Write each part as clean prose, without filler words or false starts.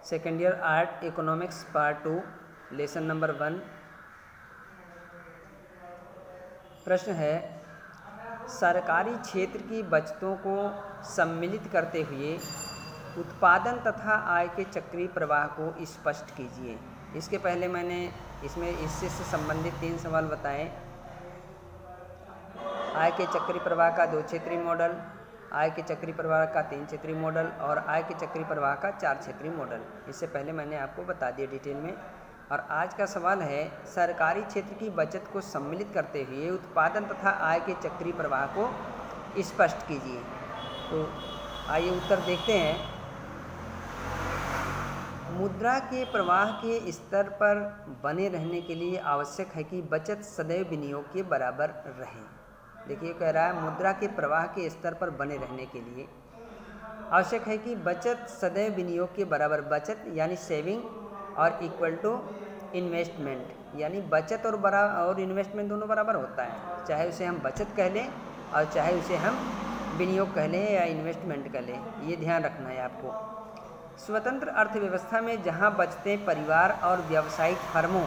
Second year art economics part 2 lesson number 1। प्रश्न है, सरकारी क्षेत्र की बचतों को सम्मिलित करते हुए उत्पादन तथा आय के चक्रीय प्रवाह को स्पष्ट कीजिए। इसके पहले मैंने इसमें इससे संबंधित 3 सवाल बताए। आय के चक्रीय प्रवाह का 2 क्षेत्रीय मॉडल, आय के चक्रीय प्रवाह का 3 क्षेत्रीय मॉडल और आय के चक्रीय प्रवाह का 4 क्षेत्रीय मॉडल। इससे पहले मैंने आपको बता दिया डिटेल में। और आज का सवाल है, सरकारी क्षेत्र की बचत को सम्मिलित करते हुए उत्पादन तथा आय के चक्रीय प्रवाह को स्पष्ट कीजिए। तो आइए उत्तर देखते हैं। मुद्रा के प्रवाह के स्तर पर बने रहने के लिए आवश्यक है कि बचत सदैव विनियोग के बराबर रहे। देखिए कह रहा है, मुद्रा के प्रवाह के स्तर पर बने रहने के लिए आवश्यक है कि बचत सदैव विनियोग के बराबर, बचत यानी सेविंग और इक्वल टू इन्वेस्टमेंट, यानी बचत और इन्वेस्टमेंट दोनों बराबर होता है। चाहे उसे हम बचत कह लें और चाहे उसे हम विनियोग कह लें या इन्वेस्टमेंट कह लें, ये ध्यान रखना है आपको। स्वतंत्र अर्थव्यवस्था में जहां बचतें परिवार और व्यावसायिक फर्मों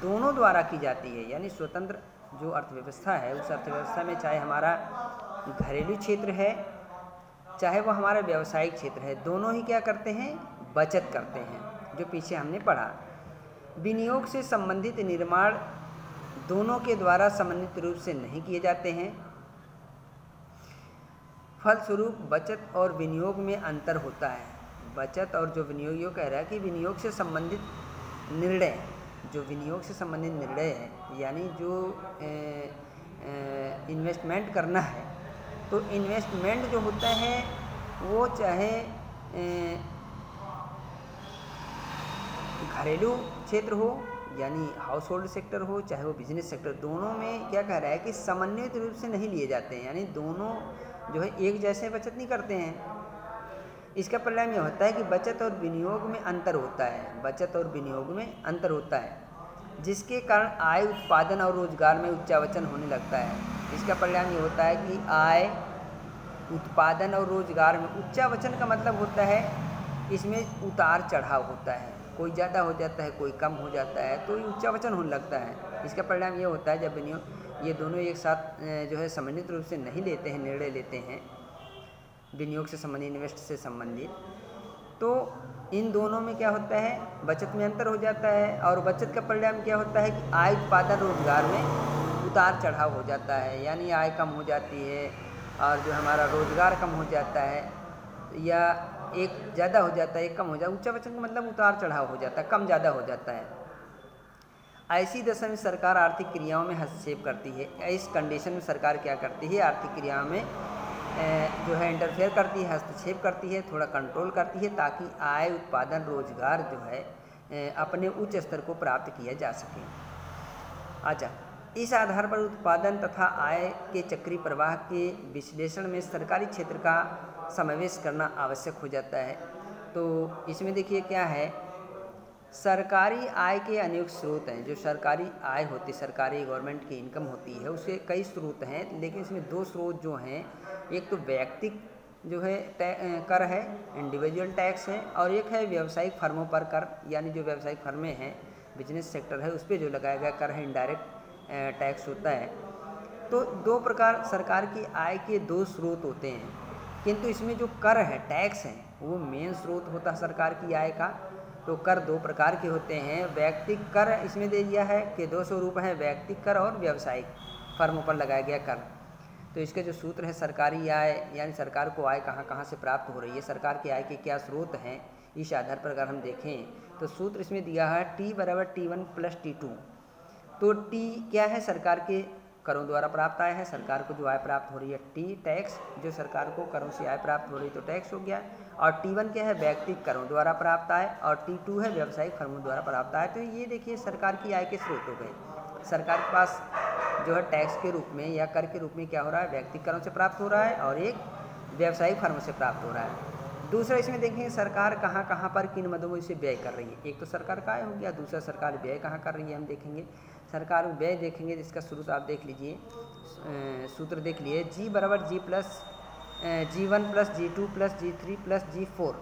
दोनों द्वारा की जाती है, यानी स्वतंत्र जो अर्थव्यवस्था है उस अर्थव्यवस्था में चाहे हमारा घरेलू क्षेत्र है चाहे वो हमारा व्यावसायिक क्षेत्र है, दोनों ही क्या करते हैं, बचत करते हैं, जो पीछे हमने पढ़ा। विनियोग से संबंधित निर्माण दोनों के द्वारा समन्वित रूप से नहीं किए जाते हैं। फलस्वरूप बचत और विनियोग में अंतर होता है। बचत और जो विनियोग, ये कह रहा है कि विनियोग से संबंधित निर्णय, जो विनियोग से संबंधित निर्णय है, यानी जो इन्वेस्टमेंट करना है, तो इन्वेस्टमेंट जो होता है वो चाहे घरेलू क्षेत्र हो यानी हाउस होल्ड सेक्टर हो, चाहे वो बिजनेस सेक्टर, दोनों में क्या कह रहा है कि समन्वित रूप से नहीं लिए जाते हैं, यानी दोनों जो है एक जैसे बचत नहीं करते हैं। इसका परिणाम यह होता है कि बचत और विनियोग में अंतर होता है, बचत और विनियोग में अंतर होता है, जिसके कारण आय, उत्पादन और रोजगार में उच्चावचन होने लगता है। इसका परिणाम ये होता है कि आय, उत्पादन और रोजगार में उच्चावचन का मतलब होता है इसमें उतार चढ़ाव होता है, कोई ज़्यादा हो जाता है, कोई कम हो जाता है, तो ये उच्चावचन होने लगता है। इसका परिणाम ये होता है जब विनियोग, ये दोनों एक साथ जो है समन्वित रूप से नहीं लेते हैं, निर्णय लेते हैं विनियोग से संबंधित, इन्वेस्ट से संबंधित, तो इन दोनों में क्या होता है, बचत में अंतर हो जाता है। और बचत का परिणाम क्या होता है कि आय, उत्पादन, रोजगार में उतार चढ़ाव हो जाता है, यानी आय कम हो जाती है और जो हमारा रोजगार कम हो जाता है, या एक ज़्यादा हो जाता है एक कम हो जाता है। उच्चावचन का मतलब उतार चढ़ाव हो जाता है, कम ज़्यादा हो जाता है। ऐसी दशा में सरकार आर्थिक क्रियाओं में हस्तक्षेप करती है। इस कंडीशन में सरकार क्या करती है, आर्थिक क्रियाओं में जो है इंटरफेयर करती है, हस्तक्षेप करती है, थोड़ा कंट्रोल करती है, ताकि आय, उत्पादन, रोजगार जो है अपने उच्च स्तर को प्राप्त किया जा सके। अच्छा, इस आधार पर उत्पादन तथा आय के चक्रीय प्रवाह के विश्लेषण में सरकारी क्षेत्र का समावेश करना आवश्यक हो जाता है। तो इसमें देखिए क्या है, सरकारी आय के अनेक स्रोत हैं। जो सरकारी आय होती है, सरकारी गवर्नमेंट की इनकम होती है, उसके कई स्रोत हैं, लेकिन इसमें 2 स्रोत जो हैं, एक तो व्यक्तिगत जो है कर है, इंडिविजुअल टैक्स है, और एक है व्यावसायिक फर्मों पर कर, यानी जो व्यावसायिक फर्में हैं, बिजनेस सेक्टर है, उस पर जो लगाया गया कर है, इनडायरेक्ट टैक्स होता है। तो 2 प्रकार सरकार की आय के 2 स्रोत होते हैं, किंतु इसमें जो कर है, टैक्स है, वो मेन स्रोत होता है सरकार की आय का। तो कर 2 प्रकार के होते हैं। व्यक्तिगत कर इसमें दे दिया है कि 2 स्वरूप हैं, व्यक्तिगत कर और व्यावसायिक फर्मों पर लगाया गया कर। तो इसके जो सूत्र है, सरकारी आय यानी सरकार को आय कहाँ कहाँ से प्राप्त हो रही है, सरकार की आय के क्या स्रोत हैं, इस आधार पर अगर हम देखें तो सूत्र इसमें दिया है T = T1 + T2। तो T क्या है, सरकार के करों द्वारा प्राप्त आय है, सरकार को जो आय प्राप्त हो रही है। T टैक्स, जो सरकार को करों से आय प्राप्त हो रही है तो टैक्स हो गया। और T1 क्या है, व्यक्तिगत करों द्वारा प्राप्त आय, और T2 है व्यावसायिक फर्मों द्वारा प्राप्त आय। तो ये देखिए सरकार की आय के स्रोत हो गए। सरकार के पास जो है टैक्स के रूप में या कर के रूप में क्या हो रहा है, व्यक्तिगत करों से प्राप्त हो रहा है, और एक व्यावसायिक फर्मों से प्राप्त हो रहा है। दूसरा इसमें देखेंगे सरकार कहाँ कहाँ पर किन मदों में इसे व्यय कर रही है। एक तो सरकार का आय हो गया, दूसरा सरकार व्यय कहाँ कर रही है हम देखेंगे। सरकार व्यय देखेंगे, जिसका स्रोत आप देख लीजिए, सूत्र देख लिए, G = G+G1 + G2 + G3 + G4,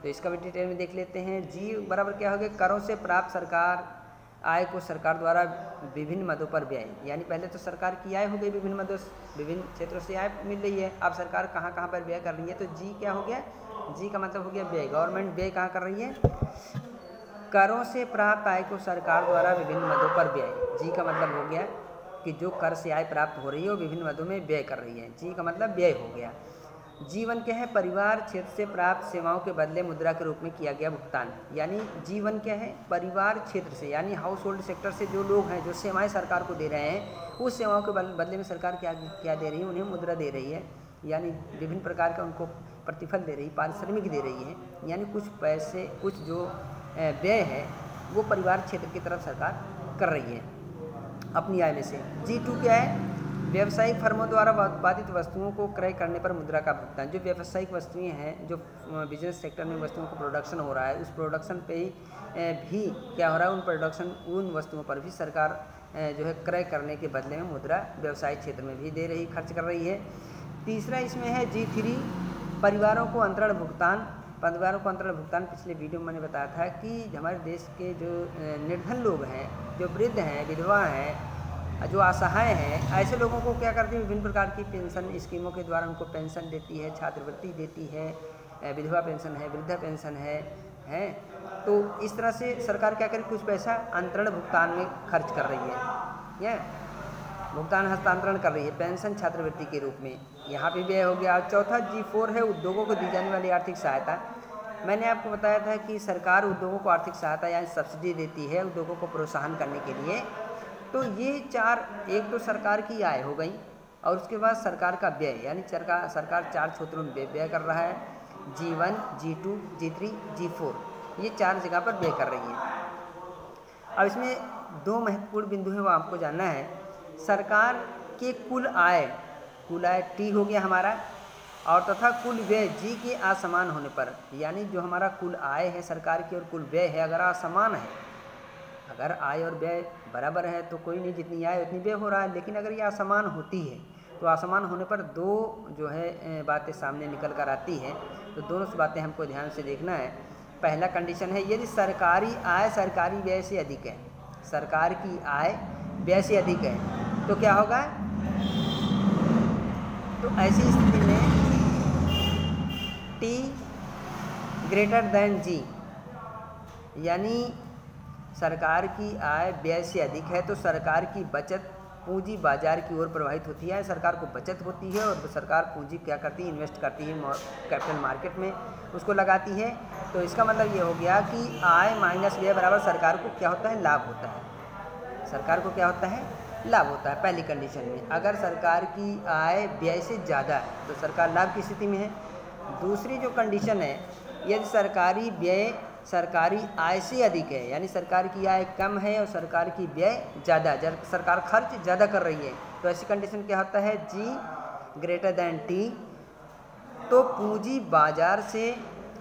तो इसका भी डिटेल में देख लेते हैं। जी बराबर क्या हो गया, करों से प्राप्त सरकार आय को सरकार द्वारा विभिन्न मदों पर व्यय, यानी पहले तो सरकार की आय हो गई, विभिन्न क्षेत्रों से आय मिल रही है, अब सरकार कहाँ कहाँ पर व्यय कर रही है। तो जी क्या हो गया, जी का मतलब हो गया व्यय, गवर्नमेंट व्यय कहाँ कर रही है, करों से प्राप्त आय को सरकार द्वारा विभिन्न मदों पर व्यय। जी का मतलब हो गया कि जो कर से आय प्राप्त हो रही है वो विभिन्न मदों में व्यय कर रही है, जी का मतलब व्यय हो गया। जीवन क्या है, परिवार क्षेत्र से प्राप्त सेवाओं के बदले मुद्रा के रूप में किया गया भुगतान, यानी जीवन क्या है, परिवार क्षेत्र से यानी हाउस होल्ड सेक्टर से जो लोग हैं जो सेवाएं सरकार को दे रहे हैं, उस सेवाओं के बदले में सरकार क्या दे रही है, उन्हें मुद्रा दे रही है, यानी विभिन्न प्रकार का उनको प्रतिफल दे रही है, पारिश्रमिक दे रही है, यानी कुछ पैसे, कुछ जो व्यय है वो परिवार क्षेत्र की तरफ सरकार कर रही है अपनी आय में से। G2 क्या है, व्यावसायिक फर्मों द्वारा उत्पादित वस्तुओं को क्रय करने पर मुद्रा का भुगतान। जो व्यावसायिक वस्तुएं हैं, जो बिजनेस सेक्टर में वस्तुओं का प्रोडक्शन हो रहा है, उस प्रोडक्शन पे भी क्या हो रहा है, उन वस्तुओं पर भी सरकार जो है क्रय करने के बदले में मुद्रा व्यवसायिक क्षेत्र में भी दे रही, खर्च कर रही है। तीसरा इसमें है G3, परिवारों को अंतरण भुगतान। पिछले वीडियो में मैंने बताया था कि हमारे देश के जो निर्धन लोग हैं, जो वृद्ध हैं, विधवा हैं, जो असहाय हैं, ऐसे लोगों को क्या करती है, विभिन्न प्रकार की पेंशन स्कीमों के द्वारा उनको पेंशन देती है, छात्रवृत्ति देती है, विधवा पेंशन है, वृद्धा पेंशन है। तो इस तरह से सरकार क्या करे, कुछ पैसा अंतरण भुगतान में खर्च कर रही है, भुगतान हस्तांतरण कर रही है पेंशन छात्रवृत्ति के रूप में, यहाँ पे व्यय हो गया। चौथा G4 है उद्योगों को दी जाने वाली आर्थिक सहायता। मैंने आपको बताया था कि सरकार उद्योगों को आर्थिक सहायता यानी सब्सिडी देती है उद्योगों को प्रोत्साहन करने के लिए। तो ये चार, एक तो सरकार की आय हो गई और उसके बाद सरकार का व्यय, यानी सरकार 4 क्षेत्रों में व्यय कर रहा है, G1, G2, G3, G4, ये 4 जगह पर व्यय कर रही है। अब इसमें 2 महत्वपूर्ण बिंदु हैं, वो आपको जानना है। सरकार के कुल आय T हो गया हमारा, और तथा कुल व्यय G के असमान होने पर, यानी जो हमारा कुल आय है सरकार की और कुल व्यय है अगर असमान है, अगर आय और व्यय बराबर है तो कोई नहीं, जितनी आय उतनी व्यय हो रहा है, लेकिन अगर ये असमान होती है तो असमान होने पर 2 जो है बातें सामने निकल कर आती हैं। तो दोनों बातें हमको ध्यान से देखना है। पहला कंडीशन है, यदि सरकारी आय सरकारी व्यय से अधिक है, सरकार की आय व्यय से अधिक है, तो क्या होगा, तो ऐसी स्थिति में T ग्रेटर देन G, यानी सरकार की आय व्यय से अधिक है तो सरकार की बचत पूंजी बाजार की ओर प्रवाहित होती है, सरकार को बचत होती है और सरकार पूंजी क्या करती है, इन्वेस्ट करती है कैपिटल मार्केट में, उसको लगाती है। तो इसका मतलब ये हो गया कि आय माइनस व्यय बराबर सरकार को क्या होता है, लाभ होता है, सरकार को क्या होता है, लाभ होता है। पहली कंडीशन में अगर सरकार की आय व्यय से ज़्यादा है तो सरकार लाभ की स्थिति में है। दूसरी जो कंडीशन है, यदि सरकारी व्यय सरकारी आय से अधिक है, यानी सरकार की आय कम है और सरकार की व्यय ज़्यादा, सरकार खर्च ज़्यादा कर रही है, तो ऐसी कंडीशन क्या होता है, G ग्रेटर देन T, तो पूंजी बाजार से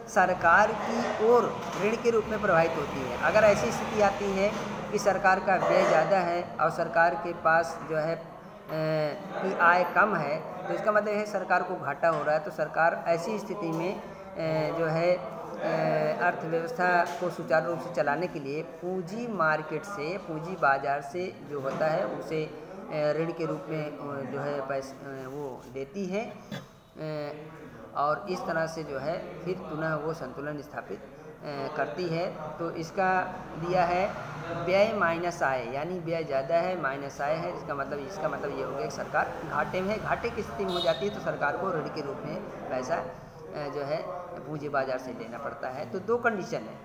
सरकार की ओर ऋण के रूप में प्रवाहित होती है। अगर ऐसी स्थिति आती है कि सरकार का व्यय ज़्यादा है और सरकार के पास जो है की आय कम है, तो इसका मतलब है सरकार को घाटा हो रहा है, तो सरकार ऐसी स्थिति में जो है अर्थव्यवस्था को सुचारू रूप से चलाने के लिए पूंजी मार्केट से, पूंजी बाजार से जो होता है उसे ऋण के रूप में जो है पैसे वो देती है, और इस तरह से जो है फिर पुनः वो संतुलन स्थापित करती है। तो इसका दिया है व्यय माइनस आय, यानी व्यय ज़्यादा है माइनस आय है, इसका मतलब ये हो गया कि सरकार घाटे में है, घाटे की स्थिति में हो जाती है तो सरकार को ऋण के रूप में पैसा जो है पूंजी बाजार से लेना पड़ता है। तो 2 कंडीशन है,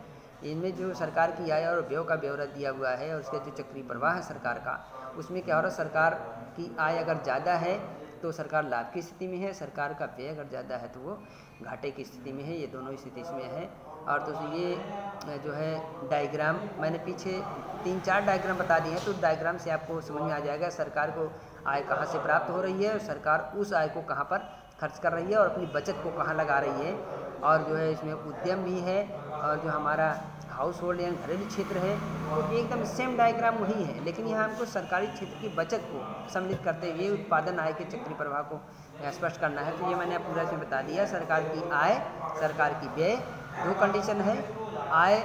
इनमें जो सरकार की आय और व्यय का ब्यौरा दिया हुआ है और उसका जो चक्रीय प्रवाह है सरकार का, उसमें क्या हो रहा है, सरकार की आय अगर ज़्यादा है तो सरकार लाभ की स्थिति में है, सरकार का व्यय अगर ज़्यादा है तो वो घाटे की स्थिति में है। ये दोनों स्थिति इसमें है। और तो ये जो है डायग्राम मैंने पीछे 3-4 डायग्राम बता दिए हैं, तो डायग्राम से आपको समझ में आ जाएगा सरकार को आय कहाँ से प्राप्त हो रही है और सरकार उस आय को कहाँ पर खर्च कर रही है और अपनी बचत को कहाँ लगा रही है। और जो है इसमें उद्यम भी है और जो हमारा हाउस होल्ड या घरेलू क्षेत्र है, तो एकदम सेम डायग्राम वही है, लेकिन यहाँ हमको सरकारी क्षेत्र की बचत को सम्मिलित करते हुए उत्पादन आय के चक्रीय प्रवाह को स्पष्ट करना है। तो ये मैंने पूरा इसमें बता दिया, सरकार की आय, सरकार की व्यय दो कंडीशन है, आय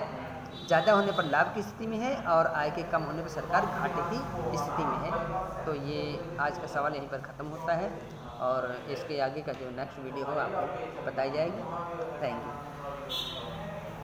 ज़्यादा होने पर लाभ की स्थिति में है और आय के कम होने पर सरकार घाटे की स्थिति में है। तो ये आज का सवाल यहीं पर ख़त्म होता है और इसके आगे का जो नेक्स्ट वीडियो हो आपको बताई जाएगी। Thank you.